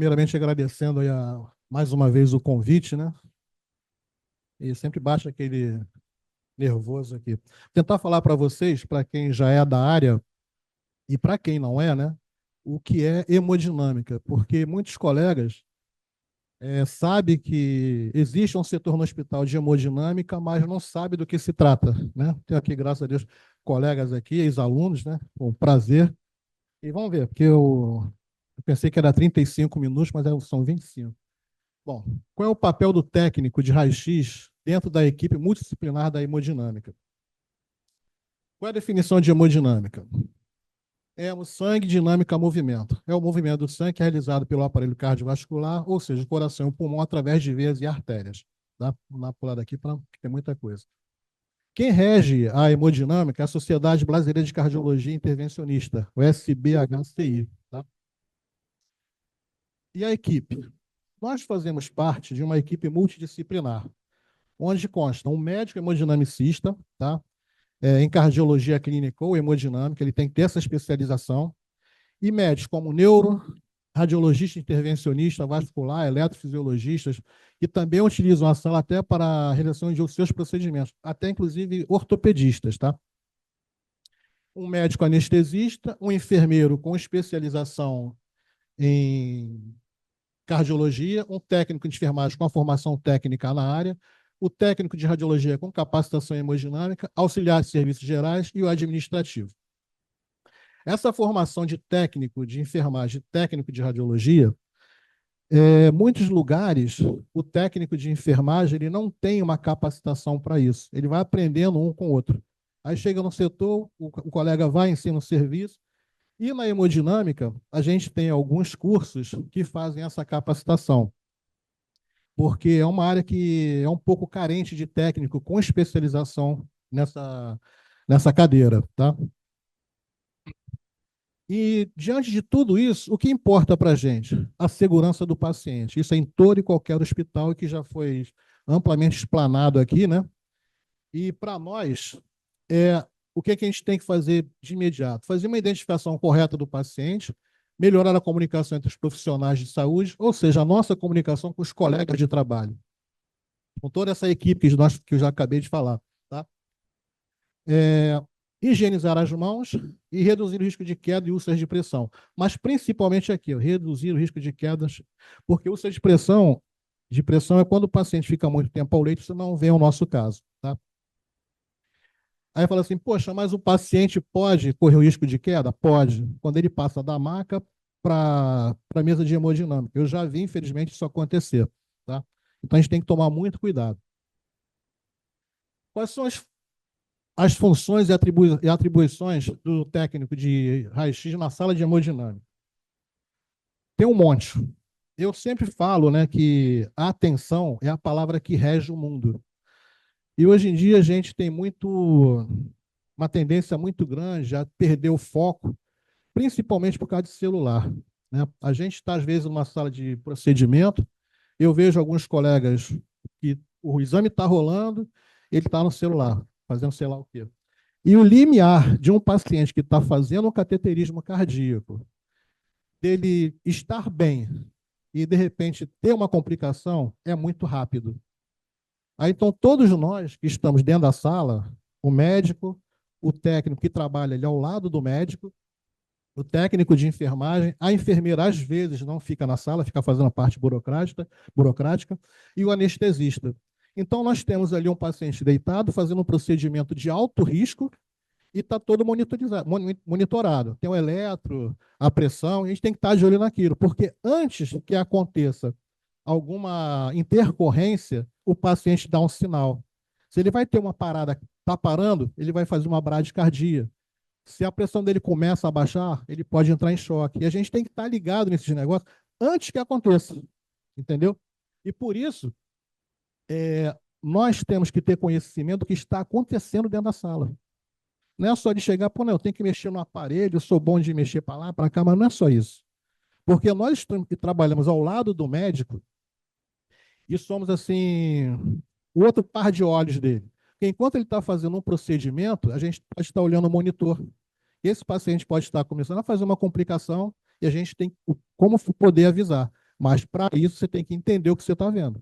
primeiramente agradecendo aí mais uma vez o convite, né? E sempre baixa aquele nervoso aqui. Tentar falar para vocês, para quem já é da área e para quem não é, né? O que é hemodinâmica, porque muitos colegas sabem que existe um setor no hospital de hemodinâmica, mas não sabe do que se trata, né? Tenho aqui, graças a Deus, colegas aqui, ex-alunos, né? Com prazer. E vamos ver, porque eu pensei que era 35 minutos, mas são 25. Bom, qual é o papel do técnico de raio-x dentro da equipe multidisciplinar da hemodinâmica? Qual é a definição de hemodinâmica? É o sangue, dinâmica, movimento. É o movimento do sangue que é realizado pelo aparelho cardiovascular, ou seja, o coração e o pulmão, através de veias e artérias. Tá? Vou dar uma pulada aqui, porque tem muita coisa. Quem rege a hemodinâmica é a Sociedade Brasileira de Cardiologia Intervencionista, o SBHCI. Tá? E a equipe? Nós fazemos parte de uma equipe multidisciplinar, onde consta um médico hemodinamicista, tá? Em cardiologia clínica ou hemodinâmica, ele tem que ter essa especialização, e médicos como neuro, radiologista intervencionista, vascular, eletrofisiologistas, que também utilizam a sala até para a realização de seus procedimentos, até inclusive ortopedistas, tá? Um médico anestesista, um enfermeiro com especialização em cardiologia, um técnico de enfermagem com a formação técnica na área, o técnico de radiologia com capacitação em hemodinâmica, auxiliar de serviços gerais e o administrativo. Essa formação de técnico de enfermagem, técnico de radiologia, muitos lugares, o técnico de enfermagem ele não tem uma capacitação para isso. Ele vai aprendendo um com o outro. Aí chega no setor, o colega vai, ensina o serviço, e na hemodinâmica, a gente tem alguns cursos que fazem essa capacitação, porque é uma área que é um pouco carente de técnico com especialização nessa cadeira, tá? E, diante de tudo isso, o que importa para a gente? A segurança do paciente. Isso é em todo e qualquer hospital e que já foi amplamente explanado aqui, né? E, para nós, o que a gente tem que fazer de imediato? Fazer uma identificação correta do paciente, melhorar a comunicação entre os profissionais de saúde, ou seja, a nossa comunicação com os colegas de trabalho, com toda essa equipe que eu já acabei de falar. Tá? Higienizar as mãos e reduzir o risco de queda e úlceras de pressão. Mas principalmente aqui, reduzir o risco de quedas, porque úlcera de pressão é quando o paciente fica muito tempo ao leito, isso não vem ao nosso caso. Tá? Aí fala assim, poxa, mas o paciente pode correr o risco de queda? Pode, quando ele passa da maca para a mesa de hemodinâmica. Eu já vi, infelizmente, isso acontecer. Tá? Então a gente tem que tomar muito cuidado. Quais são as funções e atribuições do técnico de raio-x na sala de hemodinâmica? Tem um monte. Eu sempre falo, né, que a atenção é a palavra que rege o mundo. E hoje em dia a gente tem uma tendência muito grande a perder o foco, principalmente por causa de celular. Né? A gente está, às vezes, numa sala de procedimento, eu vejo alguns colegas que o exame está rolando, ele está no celular, fazendo sei lá o quê. E o limiar de um paciente que está fazendo um cateterismo cardíaco, dele estar bem e, de repente, ter uma complicação, é muito rápido. Aí, então, todos nós que estamos dentro da sala, o médico, o técnico que trabalha ali ao lado do médico, o técnico de enfermagem, a enfermeira, às vezes, não fica na sala, fica fazendo a parte burocrática, e o anestesista. Então, nós temos ali um paciente deitado, fazendo um procedimento de alto risco, e está todo monitorado. Tem o eletro, a pressão, e a gente tem que estar de olho naquilo, porque antes que aconteça alguma intercorrência, o paciente dá um sinal. Se ele vai ter uma parada, está parando, ele vai fazer uma bradicardia. Se a pressão dele começa a baixar, ele pode entrar em choque. E a gente tem que estar ligado nesses negócios antes que aconteça, entendeu? E por isso, nós temos que ter conhecimento do que está acontecendo dentro da sala. Não é só de chegar, pô, não, eu tenho que mexer no aparelho, eu sou bom de mexer para lá, para cá, mas não é só isso. Porque nós trabalhamos ao lado do médico e somos, assim, o outro par de olhos dele. Porque enquanto ele está fazendo um procedimento, a gente pode estar olhando o monitor. Esse paciente pode estar começando a fazer uma complicação e a gente tem como poder avisar. Mas para isso você tem que entender o que você está vendo.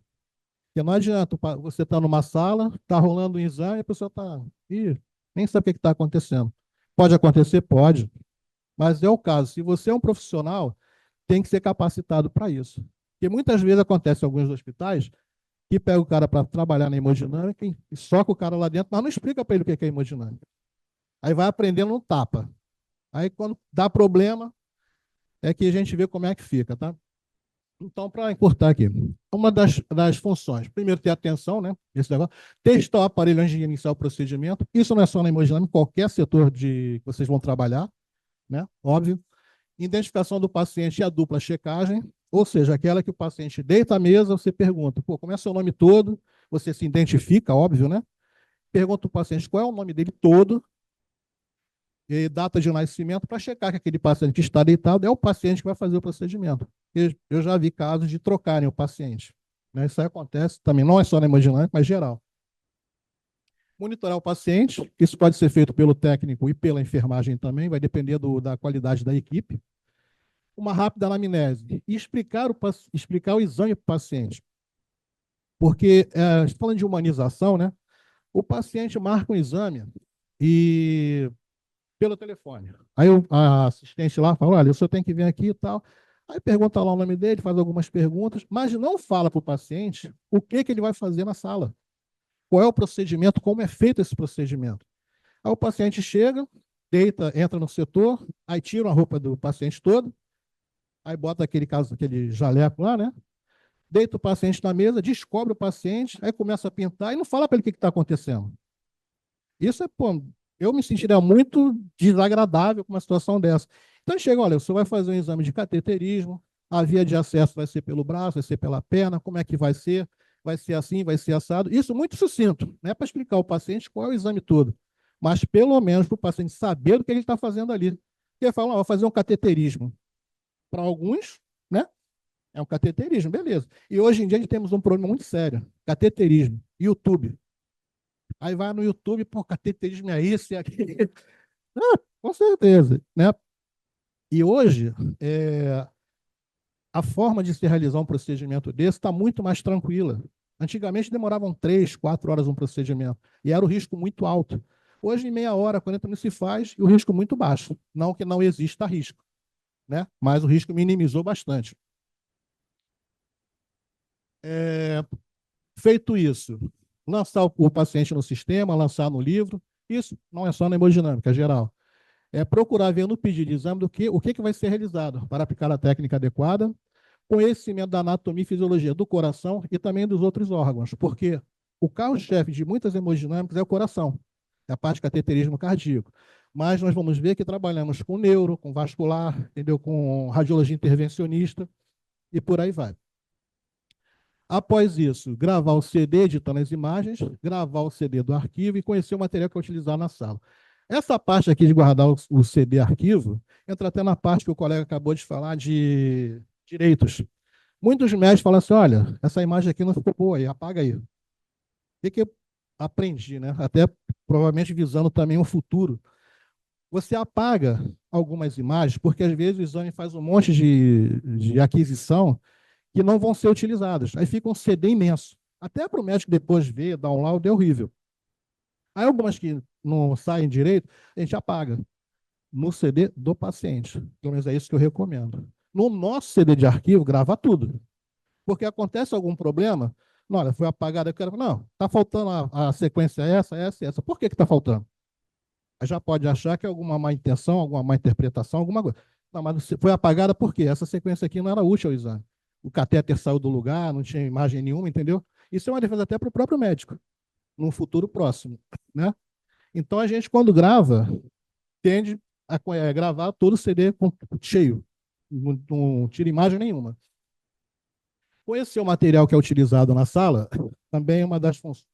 Porque não adianta você estar numa sala, está rolando um exame, a pessoa está. Ih, nem sabe o que está acontecendo. Pode acontecer? Pode. Mas é o caso. Se você é um profissional, tem que ser capacitado para isso. Porque muitas vezes acontece em alguns hospitais que pega o cara para trabalhar na hemodinâmica e soca o cara lá dentro, mas não explica para ele o que é hemodinâmica. Aí vai aprendendo no tapa. Aí quando dá problema, é que a gente vê como é que fica, tá? Então, para encurtar aqui, uma das funções, primeiro ter atenção, né? Esse negócio, testar o aparelho antes de iniciar o procedimento. Isso não é só na hemodinâmica, qualquer setor que vocês vão trabalhar, né? Óbvio. Identificação do paciente e a dupla checagem, ou seja, aquela que o paciente deita à mesa, você pergunta, pô, como é seu nome todo? Você se identifica, óbvio, né? Pergunta o paciente qual é o nome dele todo e data de nascimento para checar que aquele paciente que está deitado é o paciente que vai fazer o procedimento. Eu já vi casos de trocarem o paciente. Né? Isso aí acontece também, não é só na hemodinâmica, mas geral. Monitorar o paciente, isso pode ser feito pelo técnico e pela enfermagem também, vai depender da qualidade da equipe. Uma rápida anamnese e explicar o exame para o paciente. Porque, falando de humanização, né? O paciente marca um exame e pelo telefone. Aí a assistente lá fala, olha, o senhor tem que vir aqui e tal. Aí pergunta lá o nome dele, faz algumas perguntas, mas não fala para o paciente o que ele vai fazer na sala. Qual é o procedimento, como é feito esse procedimento. Aí o paciente chega, deita, entra no setor, aí tira a roupa do paciente todo, aí bota aquele jaleco lá, né? Deita o paciente na mesa, descobre o paciente, aí começa a pintar e não fala para ele o que está acontecendo. Isso é, pô, eu me sentiria muito desagradável com uma situação dessa. Então chega, olha, você vai fazer um exame de cateterismo, a via de acesso vai ser pelo braço, vai ser pela perna, como é que vai ser assim, vai ser assado. Isso muito sucinto, não é para explicar ao paciente qual é o exame todo, mas pelo menos para o paciente saber o que ele está fazendo ali. Porque fala, vou fazer um cateterismo. Para alguns, né? É um cateterismo, beleza. E hoje em dia a gente temos um problema muito sério, cateterismo, YouTube. Aí vai no YouTube, pô, cateterismo é isso e aquilo. Ah, com certeza, né? E hoje, a forma de se realizar um procedimento desse está muito mais tranquila. Antigamente demoravam 3, 4 horas um procedimento e era o risco muito alto. Hoje, em meia hora, 40 minutos se faz e o risco muito baixo. Não que não exista risco, né? Mas o risco minimizou bastante. Feito isso, lançar o paciente no sistema, lançar no livro, isso não é só na hemodinâmica, é geral. É procurar ver no pedido de exame o que vai ser realizado para aplicar a técnica adequada, conhecimento da anatomia e fisiologia do coração e também dos outros órgãos, porque o carro-chefe de muitas hemodinâmicas é o coração, é a parte de cateterismo cardíaco. Mas nós vamos ver que trabalhamos com neuro, com vascular, entendeu? Com radiologia intervencionista e por aí vai. Após isso, gravar o CD, editando as imagens, gravar o CD do arquivo e conhecer o material que eu utilizar na sala. Essa parte aqui de guardar o CD arquivo entra até na parte que o colega acabou de falar de direitos. Muitos médicos falam assim, olha, essa imagem aqui não ficou boa aí, apaga aí. O que eu aprendi, né? Até provavelmente visando também o futuro. Você apaga algumas imagens, porque às vezes o exame faz um monte de aquisição que não vão ser utilizadas. Aí fica um CD imenso. Até para o médico depois ver, download, é horrível. Aí algumas que não saem direito, a gente apaga no CD do paciente. Pelo menos é isso que eu recomendo. No nosso CD de arquivo, grava tudo. Porque acontece algum problema, não, olha, foi apagado, eu quero, não, está faltando a sequência essa, essa e essa. Por que está faltando? Aí já pode achar que é alguma má intenção, alguma má interpretação, alguma coisa. Não, mas foi apagada por quê? Essa sequência aqui não era útil ao exame. O catéter saiu do lugar, não tinha imagem nenhuma, entendeu? Isso é uma defesa até para o próprio médico, num futuro próximo, né? Então a gente, quando grava, tende a gravar todo o CD cheio, não tira imagem nenhuma. Conhecer o material que é utilizado na sala também é uma das funções.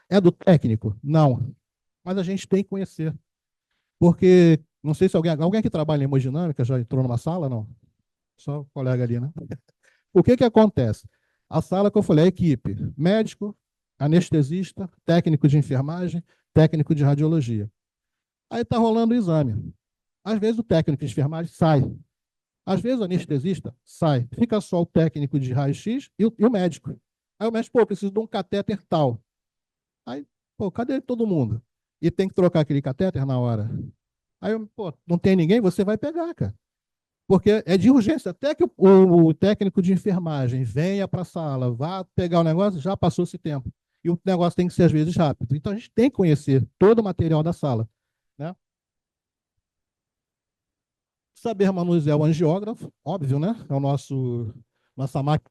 É do técnico? Não. Mas a gente tem que conhecer. Porque, não sei se alguém que trabalha em hemodinâmica já entrou numa sala, não? Só o colega ali, né? O que acontece? A sala que eu falei, a equipe, médico, anestesista, técnico de enfermagem, técnico de radiologia. Aí está rolando o exame. Às vezes o técnico de enfermagem sai. Às vezes o anestesista sai, fica só o técnico de raio-x e o médico. Aí o médico, pô, preciso de um catéter tal. Aí, pô, cadê todo mundo? E tem que trocar aquele catéter na hora. Aí, pô, não tem ninguém, você vai pegar, cara. Porque é de urgência. Até que o técnico de enfermagem venha para a sala, vá pegar o negócio, já passou esse tempo. E o negócio tem que ser, às vezes, rápido. Então, a gente tem que conhecer todo o material da sala, né? Saber manusear o angiógrafo, óbvio, né? É o nossa máquina.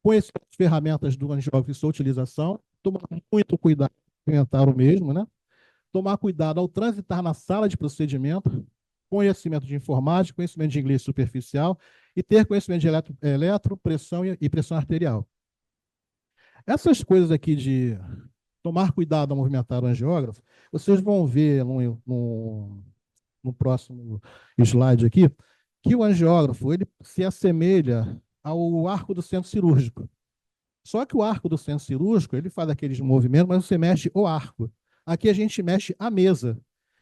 Conhecer as ferramentas do angiógrafo e sua utilização. Tomar muito cuidado com o mesmo, né? Tomar cuidado ao transitar na sala de procedimento, conhecimento de informática, conhecimento de inglês superficial e ter conhecimento de pressão e pressão arterial. Essas coisas aqui de tomar cuidado ao movimentar o angiógrafo, vocês vão ver no próximo slide aqui, que o angiógrafo ele se assemelha ao arco do centro cirúrgico. Só que o arco do centro cirúrgico, ele faz aqueles movimentos, mas você mexe o arco. Aqui a gente mexe a mesa.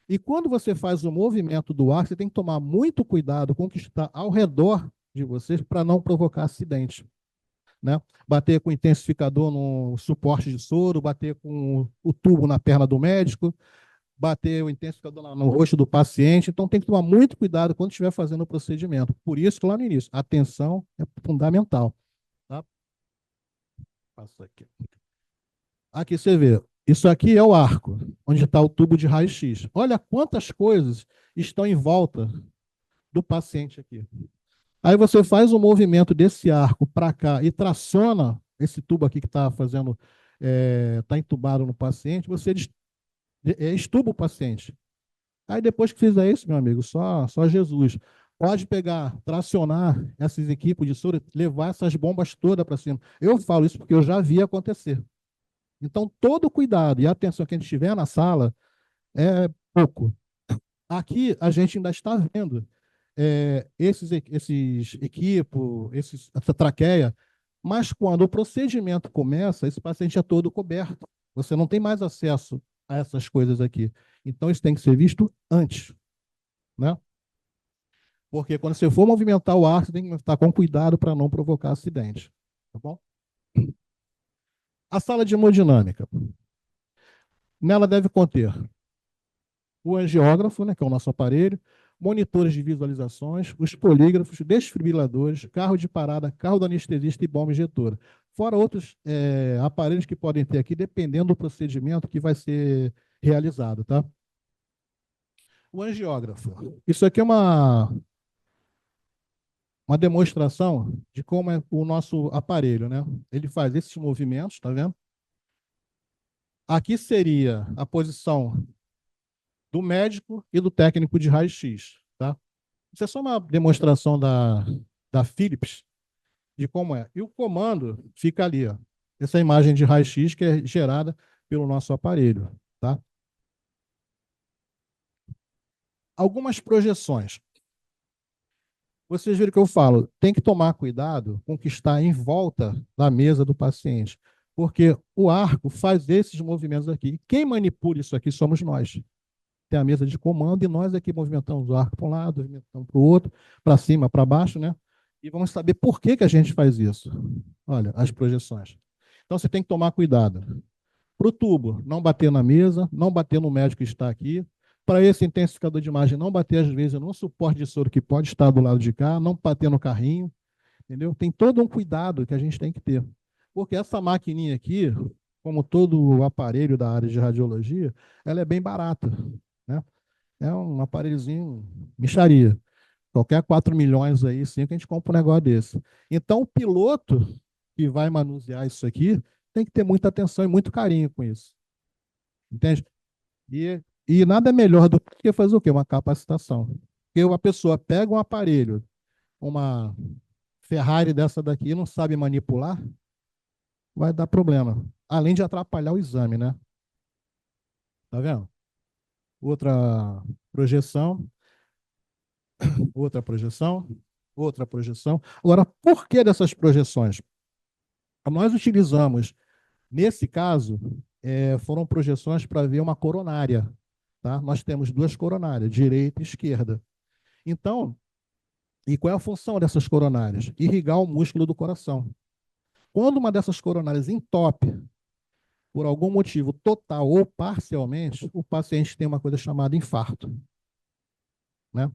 E quando você faz o movimento do arco, você tem que tomar muito cuidado com o que está ao redor de vocês para não provocar acidente. Né? Bater com intensificador no suporte de soro, bater com o tubo na perna do médico, bater o intensificador no rosto do paciente. Então tem que tomar muito cuidado quando estiver fazendo o procedimento. Por isso que lá no início, a atenção é fundamental. Tá? Passa aqui. Aqui você vê, isso aqui é o arco, onde está o tubo de raio-x. Olha quantas coisas estão em volta do paciente aqui. Aí você faz o movimento desse arco para cá e traciona esse tubo aqui que está fazendo, está entubado no paciente, você estuba o paciente. Aí depois que fizer isso, meu amigo, só Jesus. Pode pegar, tracionar essas equipes de soro, levar essas bombas todas para cima. Eu falo isso porque eu já vi acontecer. Então, todo cuidado e atenção que a gente tiver na sala é pouco. Aqui, a gente ainda está vendo esses equipos, essa traqueia, mas quando o procedimento começa, esse paciente é todo coberto. Você não tem mais acesso a essas coisas aqui. Então, isso tem que ser visto antes, né? Porque quando você for movimentar o ar, você tem que estar com cuidado para não provocar acidente. Tá bom? A sala de hemodinâmica. Nela deve conter o angiógrafo, né, que é o nosso aparelho, monitores de visualizações, os polígrafos, desfibriladores, carro de parada, carro do anestesista e bomba injetora. Fora outros aparelhos que podem ter aqui, dependendo do procedimento que vai ser realizado, tá? O angiógrafo. Isso aqui é uma demonstração de como é o nosso aparelho, né? Ele faz esses movimentos, tá vendo? Aqui seria a posição do médico e do técnico de raio-x, tá? Isso é só uma demonstração da Philips de como é. E o comando fica ali, ó. Essa imagem de raio-x que é gerada pelo nosso aparelho, tá? Algumas projeções. Vocês viram que eu falo, tem que tomar cuidado com o que está em volta da mesa do paciente, porque o arco faz esses movimentos aqui. Quem manipula isso aqui somos nós. Tem a mesa de comando e nós aqui movimentamos o arco para um lado, movimentamos para o outro, para cima, para baixo, né? E vamos saber por que a gente faz isso. Olha, as projeções. Então você tem que tomar cuidado. Para o tubo, não bater na mesa, não bater no médico que está aqui. Para esse intensificador de imagem, não bater às vezes no suporte de soro que pode estar do lado de cá, não bater no carrinho, entendeu? Tem todo um cuidado que a gente tem que ter. Porque essa maquininha aqui, como todo o aparelho da área de radiologia, ela é bem barata, né? É um aparelhozinho, mixaria. Qualquer 4 milhões aí, 5, a gente compra um negócio desse. Então, o piloto que vai manusear isso aqui tem que ter muita atenção e muito carinho com isso. Entende? E nada melhor do que fazer o quê? Uma capacitação. Porque uma pessoa pega um aparelho, uma Ferrari dessa daqui, e não sabe manipular, vai dar problema. Além de atrapalhar o exame, né? Tá vendo? Outra projeção, outra projeção, outra projeção. Agora, por que dessas projeções? Nós utilizamos, nesse caso, foram projeções para ver uma coronária. Tá? Nós temos duas coronárias, direita e esquerda. Então, E qual é a função dessas coronárias? Irrigar o músculo do coração. Quando uma dessas coronárias entope, por algum motivo total ou parcialmente, o paciente tem uma coisa chamada infarto, né?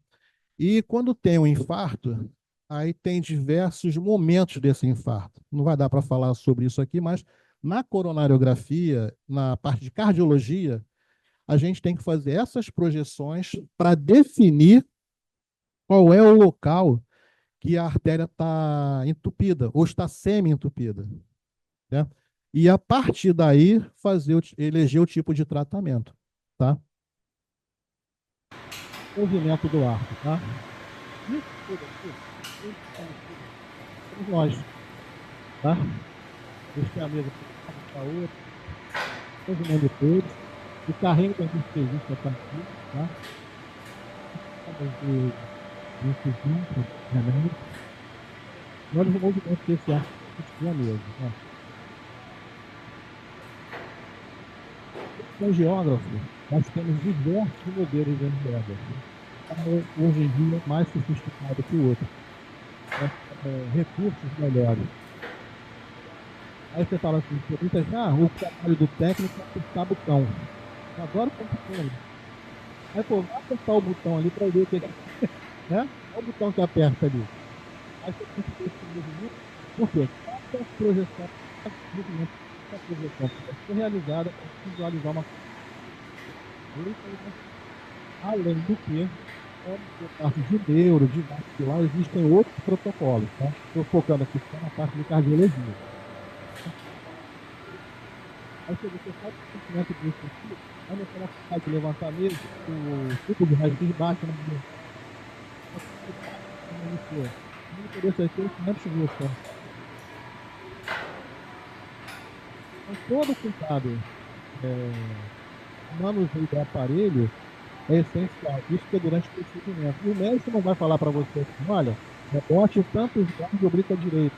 E quando tem um infarto, aí tem diversos momentos desse infarto. Não vai dar para falar sobre isso aqui, mas na coronariografia, na parte de cardiologia, a gente tem que fazer essas projeções para definir qual é o local que a artéria está entupida ou está semi-entupida, né? E a partir daí fazer eleger o tipo de tratamento, tá? Movimento do arco, tá? Isso tudo aqui, somos nós, tá? Deixei a mesa para outra, todo mundo todo. O carrinho da anestesista está aqui, tá? Vamos de incisão, remédio. Olha o movimento desse arco aqui na mesa, tá? Com geógrafo, nós temos diversos modelos de geógrafo. Hoje em dia, mais sofisticado que o outro. Recursos melhores. Aí você fala assim, o trabalho do técnico é apertar botão. Eu adoro computador. Aí, pô, vai apertar o botão ali para ver o que é, né? Olha o botão que aperta ali. Aí você tem que ter esse movimento. Por quê? Cada projeção, cada movimento, cada projeção pode ser realizada para visualizar uma coisa. Além do que, por parte de neuro, de vascular, existem outros protocolos, tá? Estou focando aqui só na parte de cardiologia. Aí você faz o sentimento disso aqui, aí você vai ficar de levantar a mesa, o tubo de raio-x bate na mesa. Não interessa aqui, não é você. Então, todo cuidado no manuseio do aparelho é essencial. Isso que é durante o procedimento. E o médico não vai falar para você assim, olha, bote em tantos graus de oblíqua direita,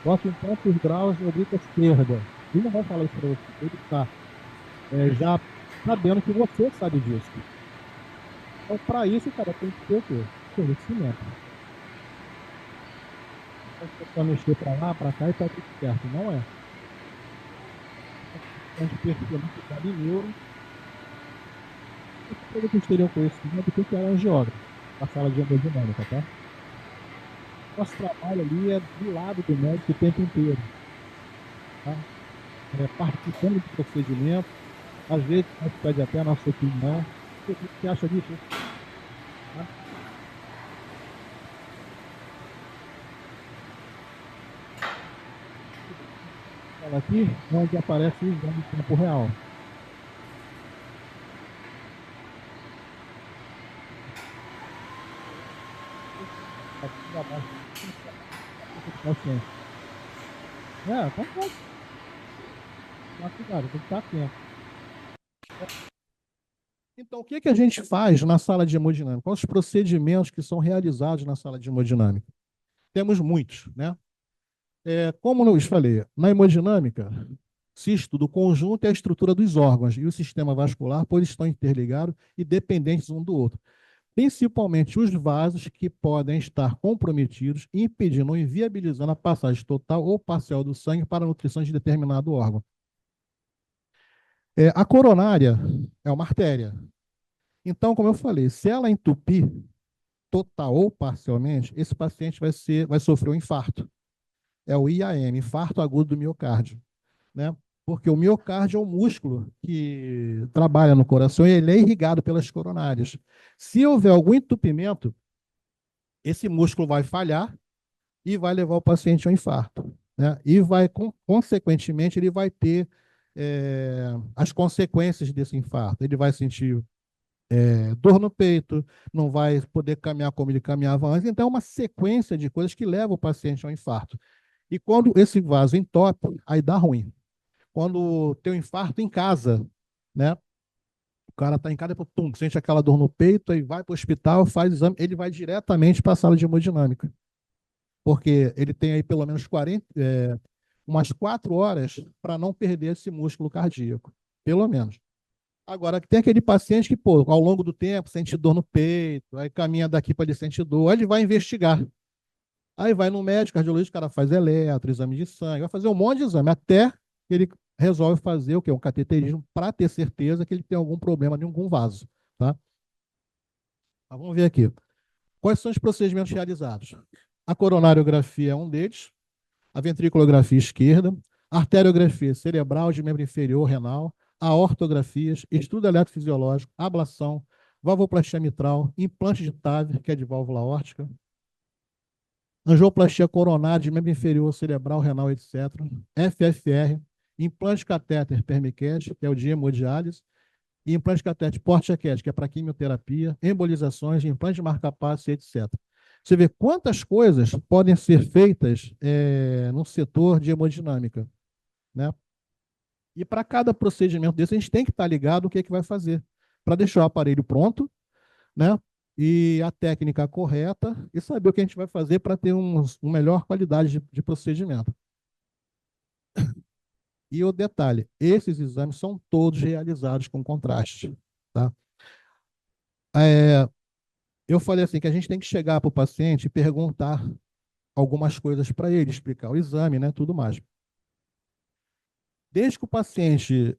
bote em tantos graus de oblíqua esquerda. Ele não vai falar isso para você. Ele está já sabendo que você sabe disso. Então, para isso, cara, tem que ter o quê? Conhecimento. Você pode mexer para lá, para cá e tá tudo certo. Não é. A gente percebeu que está em neuro. Para vocês teriam conhecimento do que era angiógrafo, na sala de hemodinâmica, tá? Nosso trabalho ali é do lado do médico o tempo inteiro, tá? Participando do procedimento, às vezes a gente pede até a nossa opinião. O que você acha disso? Tá? Fala aqui, onde aparece o exame em tempo real. Aqui abaixo do paciente. Acontece. Mas cuidado, tem que estar atento. Então, o que que a gente faz na sala de hemodinâmica? Quais os procedimentos que são realizados na sala de hemodinâmica? Temos muitos, né? Como eu falei, na hemodinâmica, se estuda o conjunto e a estrutura dos órgãos e o sistema vascular, pois estão interligados e dependentes um do outro. Principalmente os vasos que podem estar comprometidos, impedindo ou inviabilizando a passagem total ou parcial do sangue para a nutrição de determinado órgão. A coronária é uma artéria. Então, como eu falei, se ela entupir total ou parcialmente, esse paciente vai sofrer um infarto. É o IAM, infarto agudo do miocárdio, né? Porque o miocárdio é o músculo que trabalha no coração e ele é irrigado pelas coronárias. Se houver algum entupimento, esse músculo vai falhar e vai levar o paciente ao infarto, né? E vai, consequentemente, ele vai ter as consequências desse infarto. Ele vai sentir dor no peito, não vai poder caminhar como ele caminhava antes. Então, é uma sequência de coisas que leva o paciente ao infarto. E quando esse vaso entope, aí dá ruim. Quando tem um infarto em casa, né? O cara está em casa, pum, sente aquela dor no peito, aí vai para o hospital, faz exame, ele vai diretamente para a sala de hemodinâmica. Porque ele tem aí pelo menos umas 4 horas para não perder esse músculo cardíaco. Pelo menos. Agora, tem aquele paciente que, pô, ao longo do tempo, sente dor no peito, aí caminha daqui para ele sente dor, aí ele vai investigar. Aí vai no médico, cardiologista, o cara faz eletro, exame de sangue, vai fazer um monte de exame, até que ele resolve fazer o quê? Um cateterismo para ter certeza que ele tem algum problema de algum vaso, tá? Mas vamos ver aqui. Quais são os procedimentos realizados? A coronariografia é um deles, a ventriculografia esquerda, a arteriografia cerebral de membro inferior renal, a ortografias, estudo eletrofisiológico, ablação, valvoplastia mitral, implante de TAV, que é de válvula órtica, angioplastia coronária de membro inferior cerebral, renal, etc., FFR, implante catéter permiquete, que é o de hemodiálise, e implante catéter porte-chaquete, que é para quimioterapia, embolizações, implante de marca-passo, etc. Você vê quantas coisas podem ser feitas no setor de hemodinâmica, né? E para cada procedimento desse, a gente tem que estar ligado o que é que vai fazer, para deixar o aparelho pronto, né? E a técnica correta e saber o que a gente vai fazer para ter uma melhor qualidade de procedimento. E o detalhe, esses exames são todos realizados com contraste, tá? É, eu falei assim que a gente tem que chegar para o paciente e perguntar algumas coisas para ele, explicar o exame, né, tudo mais. Desde que o paciente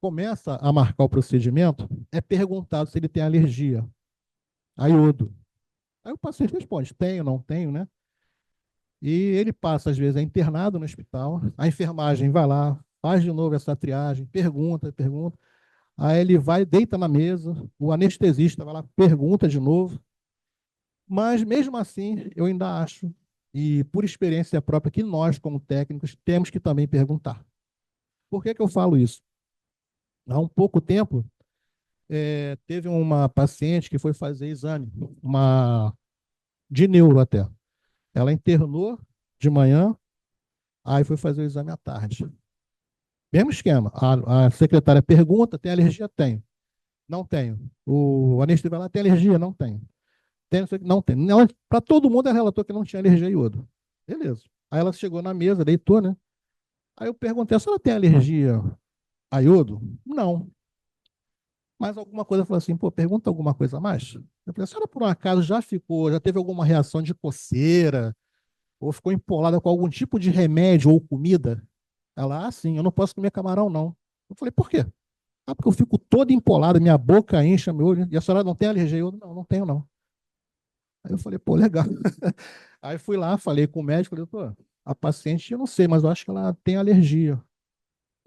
começa a marcar o procedimento, é perguntado se ele tem alergia a iodo. Aí o paciente responde, tenho, não tenho, né? E ele passa, às vezes, é internado no hospital, a enfermagem vai lá, faz de novo essa triagem, pergunta, pergunta. Aí ele vai, deita na mesa, o anestesista vai lá, pergunta de novo. Mas, mesmo assim, eu ainda acho, e por experiência própria, que nós, como técnicos, temos que também perguntar. Por que que eu falo isso? Há um pouco tempo, teve uma paciente que foi fazer exame, uma de neuro até. Ela internou de manhã, aí foi fazer o exame à tarde. Mesmo esquema. A secretária pergunta, tem alergia? Tenho. Não tenho. O anestesista vai lá, tem alergia? Não tenho. Tem, não tem. Para todo mundo, ela relatou que não tinha alergia a iodo. Beleza. Aí ela chegou na mesa, deitou, né? Aí eu perguntei, a senhora tem alergia a iodo? Não. Mas alguma coisa, eu falei assim, pô, pergunta alguma coisa a mais? Eu falei, a senhora por um acaso já teve alguma reação de coceira? Ou ficou empolada com algum tipo de remédio ou comida? Ela, sim, eu não posso comer camarão, não. Eu falei, por quê? Ah, porque eu fico toda empolada, minha boca incha, meu olho. E a senhora não tem alergia? Eu, não, não tenho, não. Aí eu falei, pô, legal. Aí fui lá, falei com o médico, falei, pô, a paciente, eu não sei, mas eu acho que ela tem alergia.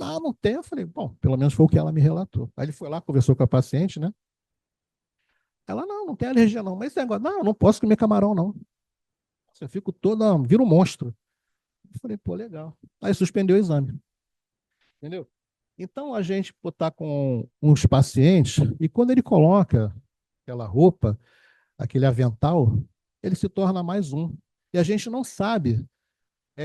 Ah, não tem? Eu falei, bom, pelo menos foi o que ela me relatou. Aí ele foi lá, conversou com a paciente, né? Ela, não, não tem alergia, não. Mas esse negócio, não, eu não posso comer camarão, não. Eu fico toda, vira um monstro. Eu falei, pô, legal. Aí suspendeu o exame, entendeu? Então a gente está com uns pacientes e quando ele coloca aquela roupa, aquele avental, ele se torna mais um. E a gente não sabe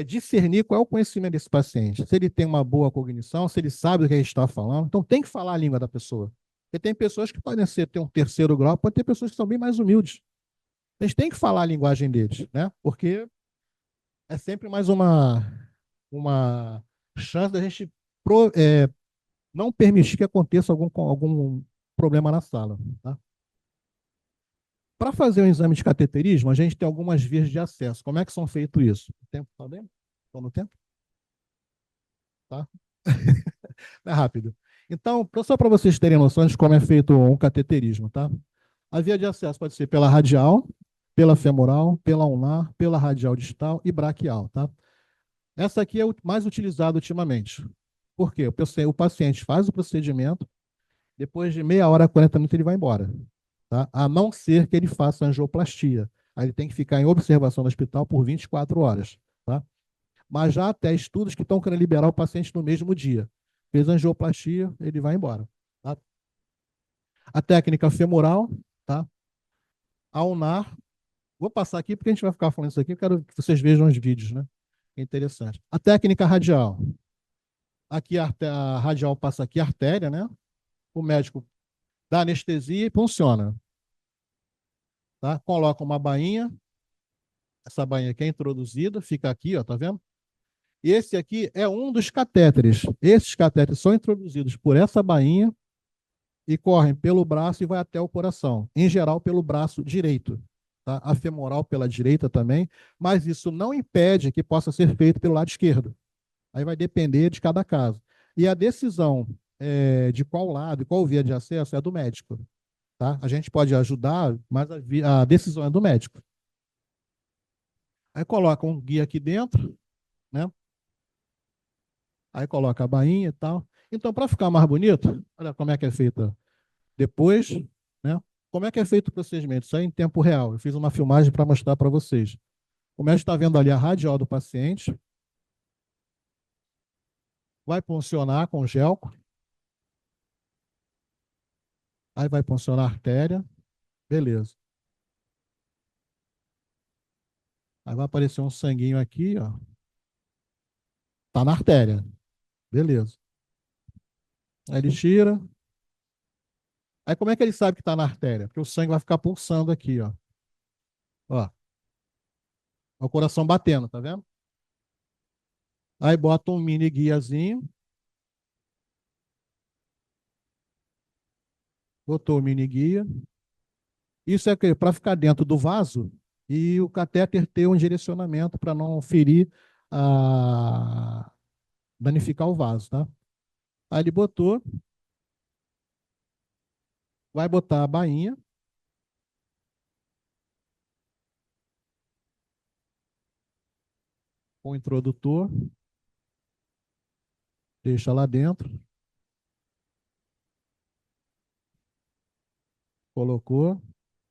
discernir qual é o conhecimento desse paciente. Se ele tem uma boa cognição, se ele sabe do que a gente está falando. Então tem que falar a língua da pessoa. Porque tem pessoas que podem ter um terceiro grau, pode ter pessoas que são bem mais humildes. A gente tem que falar a linguagem deles, né? Porque é sempre mais uma chance da gente não permitir que aconteça algum problema na sala. Tá? Para fazer um exame de cateterismo, a gente tem algumas vias de acesso. Como é que são feitos isso? O tempo está bem? Estou no tempo? Tá? É rápido. Então, só para vocês terem noção de como é feito um cateterismo, tá? A via de acesso pode ser pela radial, pela femoral, pela ulnar, pela radial distal e braquial, tá? Essa aqui é o mais utilizado ultimamente. Por quê? O paciente faz o procedimento, depois de meia hora, 40 minutos, ele vai embora. Tá? A não ser que ele faça angioplastia. Aí ele tem que ficar em observação no hospital por 24 horas. Tá? Mas já até estudos que estão querendo liberar o paciente no mesmo dia. Fez angioplastia, ele vai embora. Tá? A técnica femoral, tá? A ulnar, vou passar aqui porque a gente vai ficar falando isso aqui, eu quero que vocês vejam os vídeos, né? É interessante. A técnica radial. Aqui a radial passa aqui a artéria, né? O médico dá anestesia e funciona. Tá? Coloca uma bainha, essa bainha aqui é introduzida, fica aqui, ó, tá vendo? E esse aqui é um dos catéteres. Esses catéteres são introduzidos por essa bainha e correm pelo braço e vai até o coração. Em geral, pelo braço direito. tá? A femoral pela direita também, mas isso não impede que possa ser feito pelo lado esquerdo. Aí vai depender de cada caso. E a decisão de qual lado e qual via de acesso é do médico, tá? A gente pode ajudar, mas a decisão é do médico. Aí coloca um guia aqui dentro, né? Aí coloca a bainha e tal. Então, para ficar mais bonito, olha como é que é feita depois, né? Como é que é feito o procedimento? Isso aí em tempo real. Eu fiz uma filmagem para mostrar para vocês. O médico está vendo ali a radial do paciente, vai puncionar com gel, aí vai puncionar a artéria, beleza. Aí vai aparecer um sanguinho aqui, ó. Tá na artéria, beleza. Aí ele tira. Aí como é que ele sabe que está na artéria? Porque o sangue vai ficar pulsando aqui, ó. Ó, o coração batendo, tá vendo? Aí bota um mini guiazinho, botou o mini guia. Isso é para ficar dentro do vaso e o catéter ter um direcionamento para não ferir, danificar o vaso, tá? Aí ele botou, vai botar a bainha, com o introdutor, deixa lá dentro, colocou,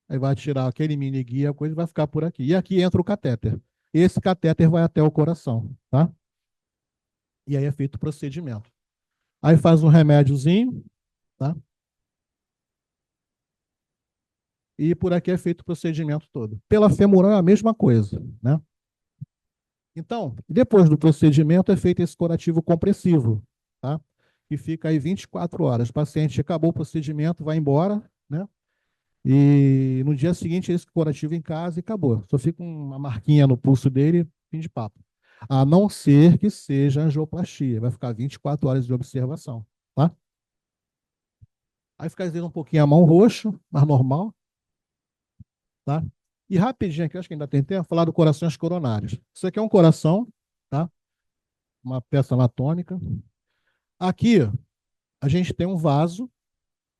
aí vai tirar aquele mini guia, a coisa vai ficar por aqui. E aqui entra o catéter. Esse catéter vai até o coração, tá? E aí é feito o procedimento. Aí faz um remédiozinho, tá? E por aqui é feito o procedimento todo. Pela femoral é a mesma coisa, né? Então, depois do procedimento é feito esse curativo compressivo, tá? Que fica aí 24 horas. O paciente acabou o procedimento, vai embora, né? E no dia seguinte esse curativo em casa e acabou. Só fica uma marquinha no pulso dele, fim de papo. A não ser que seja angioplastia, vai ficar 24 horas de observação, tá? Aí fica às vezes um pouquinho a mão roxo, mas normal, tá? E rapidinho aqui, acho que ainda tem tempo, falar do corações coronários. Isso aqui é um coração, tá? Uma peça anatômica. Aqui, a gente tem um vaso,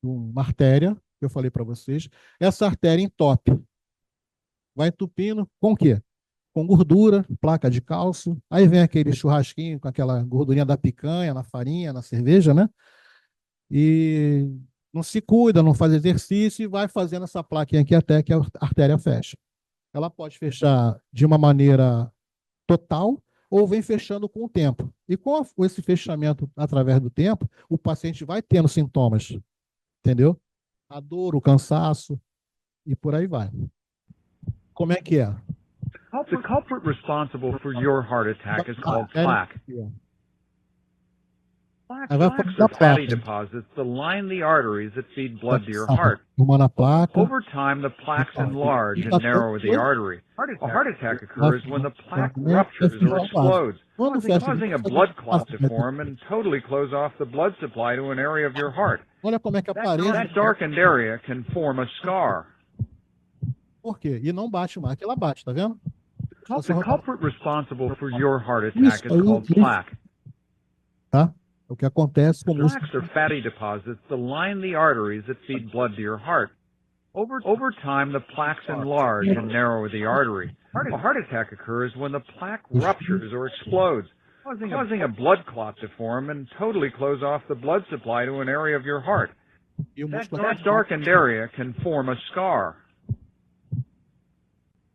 uma artéria, que eu falei para vocês. Essa artéria entope. Vai entupindo com o quê? Com gordura, placa de cálcio. Aí vem aquele churrasquinho com aquela gordurinha da picanha, na farinha, na cerveja, né? E não se cuida, não faz exercício e vai fazendo essa plaquinha aqui até que a artéria feche. Ela pode fechar de uma maneira total ou vem fechando com o tempo. E com esse fechamento através do tempo, o paciente vai tendo sintomas, entendeu? A dor, o cansaço e por aí vai. Como é que é? The culprit responsible for your heart attack is called plaque. Plaques are fatty deposits that line the arteries that feed blood to your heart. Over time, the plaques enlarge and narrow the artery. A heart attack occurs when the plaque ruptures or explodes, causing a blood clot to form and totally close off the blood supply to an area of your heart. That darkened area can form a scar. Por quê? E não bate mais. Ela bate, tá vendo? The culprit responsible for your heart attack is called plaque. Tá? O que acontece com plaques are fatty deposits that line the arteries that feed blood to your heart. Over time, the plaques enlarge and narrow the artery. A heart attack occurs when the plaque ruptures or explodes, causing a blood clot to form and totally close off the blood supply to an area of your heart. That darkened area can form a scar.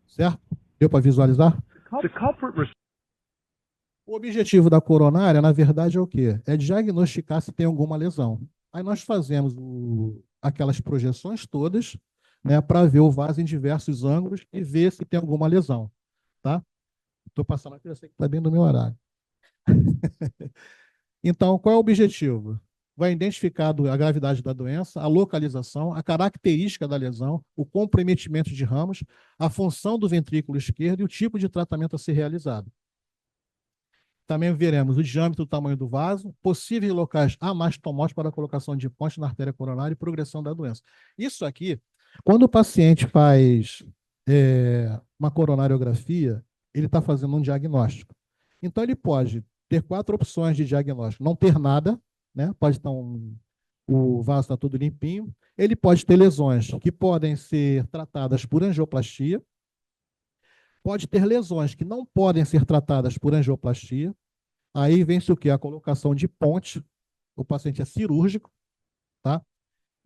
Certo? Deu para visualizar? The culprit O objetivo da coronária, na verdade, é o quê? É diagnosticar se tem alguma lesão. Aí nós fazemos aquelas projeções todas, né, para ver o vaso em diversos ângulos e ver se tem alguma lesão, tá? Estou passando aqui, eu sei que está bem no meu horário. Então, qual é o objetivo? Vai identificar a gravidade da doença, a localização, a característica da lesão, o comprometimento de ramos, a função do ventrículo esquerdo e o tipo de tratamento a ser realizado. Também veremos o diâmetro e o tamanho do vaso, possíveis locais amastomóticos para a colocação de ponte na artéria coronária e progressão da doença. Isso aqui, quando o paciente faz uma coronariografia, ele está fazendo um diagnóstico. Então, ele pode ter 4 opções de diagnóstico. Não ter nada, né? Pode estar o vaso está todo limpinho. Ele pode ter lesões que podem ser tratadas por angioplastia. Pode ter lesões que não podem ser tratadas por angioplastia. Aí vem-se o quê? A colocação de ponte. O paciente é cirúrgico, tá?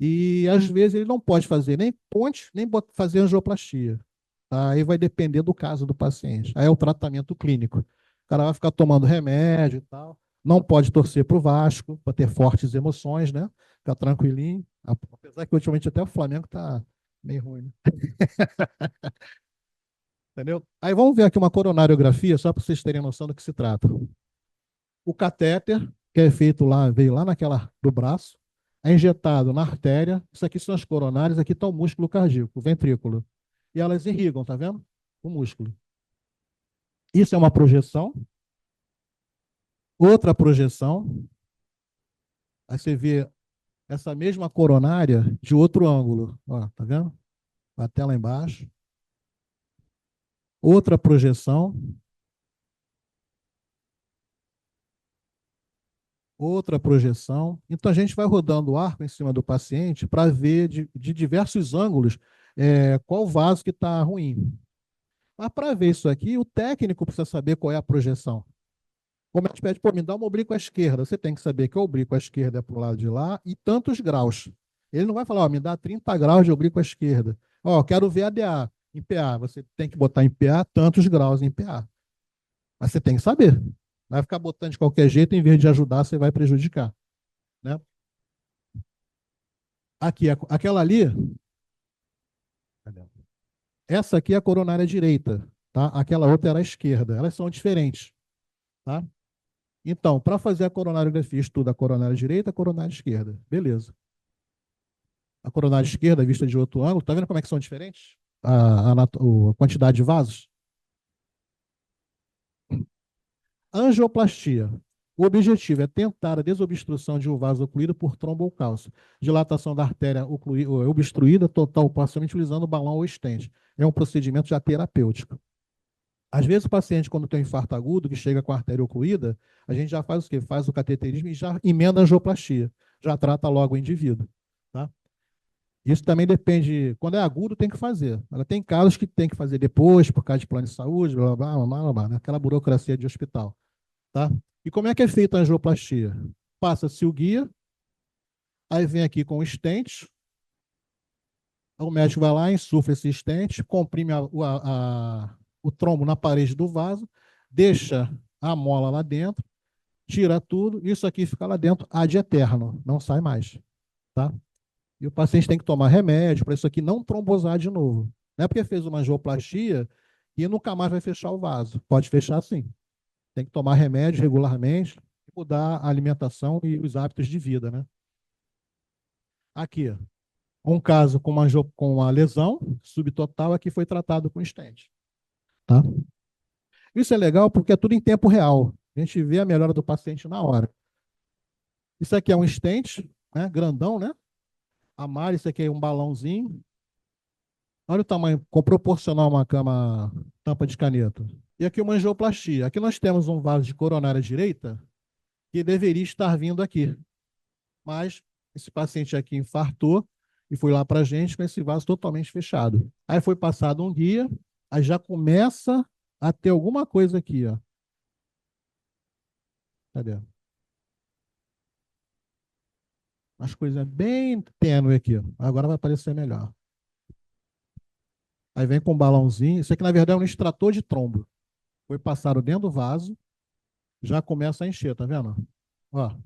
E às vezes ele não pode fazer nem ponte, nem fazer angioplastia. Tá? Aí vai depender do caso do paciente. Aí é o tratamento clínico. O cara vai ficar tomando remédio e tal. Não pode torcer para o Vasco, para ter fortes emoções, né? Ficar tranquilinho. Apesar que ultimamente até o Flamengo tá meio ruim, né? Entendeu? Aí vamos ver aqui uma coronariografia, só para vocês terem noção do que se trata. O catéter, que é feito lá, veio lá naquela do braço, é injetado na artéria. Isso aqui são as coronárias, aqui está o músculo cardíaco, o ventrículo. E elas irrigam, tá vendo? O músculo. Isso é uma projeção. Outra projeção. Aí você vê essa mesma coronária de outro ângulo. Ó, tá vendo? Até lá embaixo. Outra projeção. Outra projeção. Então a gente vai rodando o arco em cima do paciente para ver de diversos ângulos qual vaso que está ruim. Mas para ver isso aqui, o técnico precisa saber qual é a projeção. O médico pede, pô, me dá uma oblíqua à esquerda. Você tem que saber que a oblíqua à esquerda é para o lado de lá e tantos graus. Ele não vai falar, ó, me dá 30 graus de oblíqua à esquerda. Ó, quero ver ADA em PA. Você tem que botar em PA tantos graus em PA. Mas você tem que saber. Vai ficar botando de qualquer jeito, em vez de ajudar, você vai prejudicar. Né? Aqui, aquela ali, essa aqui é a coronária direita, tá? Aquela outra era a esquerda. Elas são diferentes, tá? Então, para fazer a coronariografia, estuda a coronária direita e a coronária esquerda. Beleza. A coronária esquerda, vista de outro ângulo, tá vendo como é que são diferentes? A quantidade de vasos? Angioplastia. O objetivo é tentar a desobstrução de um vaso ocluído por trombo ou cálcio. Dilatação da artéria obstruída, total, parcialmente utilizando balão ou estente. É um procedimento já terapêutico. Às vezes o paciente, quando tem um infarto agudo, que chega com a artéria ocluída, a gente já faz o quê? Faz o cateterismo e já emenda a angioplastia. Já trata logo o indivíduo. Tá? Isso também depende. Quando é agudo, tem que fazer. Agora, tem casos que tem que fazer depois, por causa de plano de saúde, blá, blá, blá, blá, blá, né? Aquela burocracia de hospital. Tá? E como é que é feita a angioplastia? Passa-se o guia, aí vem aqui com o stent, o médico vai lá, insufla esse stent, comprime o trombo na parede do vaso, deixa a mola lá dentro, tira tudo, isso aqui fica lá dentro ad eterno, não sai mais. Tá? E o paciente tem que tomar remédio para isso aqui não trombosar de novo. Não é porque fez uma angioplastia e nunca mais vai fechar o vaso. Pode fechar sim. Tem que tomar remédio regularmente e mudar a alimentação e os hábitos de vida, né? Aqui, um caso com uma lesão subtotal aqui foi tratado com stent. Tá? Isso é legal porque é tudo em tempo real. A gente vê a melhora do paciente na hora. Isso aqui é um stent, né? Grandão, né? A malha, isso aqui é um balãozinho. Olha o tamanho, com proporcional a uma cama tampa de caneta. E aqui uma angioplastia. Aqui nós temos um vaso de coronária direita que deveria estar vindo aqui. Mas esse paciente aqui infartou e foi lá para a gente com esse vaso totalmente fechado. Aí foi passado um guia, aí já começa a ter alguma coisa aqui, ó. Cadê? As coisas bem tênue aqui. Agora vai aparecer melhor. Aí vem com um balãozinho. Isso aqui, na verdade, é um extrator de trombo. Foi passado dentro do vaso, já começa a encher, tá vendo? Ó.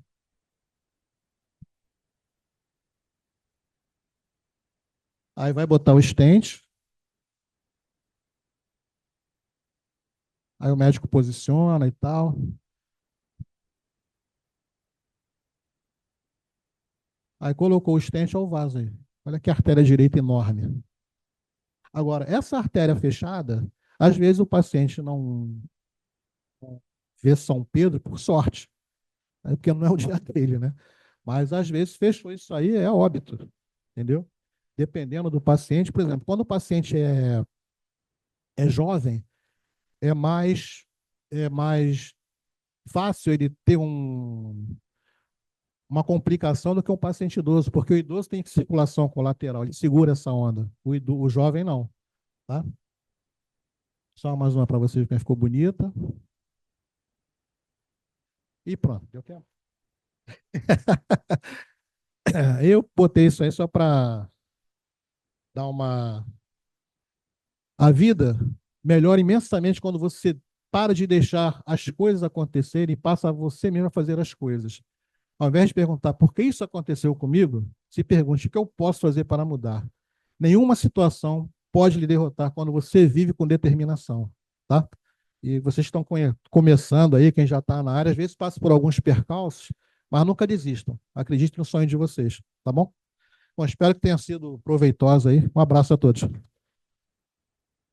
Aí vai botar o stent. Aí o médico posiciona e tal. Aí colocou o stent ao vaso aí. Olha que artéria direita enorme. Agora, essa artéria fechada, às vezes o paciente não vê São Pedro por sorte, né? Porque não é o dia dele, né? Mas às vezes fechou isso aí, é óbito, entendeu? Dependendo do paciente, por exemplo, quando o paciente é jovem, é mais fácil ele ter uma complicação do que um paciente idoso, porque o idoso tem circulação colateral, ele segura essa onda. O jovem não, tá? Só mais uma para vocês que ficou bonita. E pronto, deu tempo. Eu botei isso aí só para dar uma. A vida melhora imensamente quando você para de deixar as coisas acontecerem e passa você mesmo a fazer as coisas. Ao invés de perguntar por que isso aconteceu comigo, se pergunte o que eu posso fazer para mudar. Nenhuma situação pode lhe derrotar quando você vive com determinação, tá? E vocês estão começando aí, quem já está na área, às vezes passa por alguns percalços, mas nunca desistam. Acreditem no sonho de vocês, tá bom? Bom, espero que tenha sido proveitosa aí. Um abraço a todos.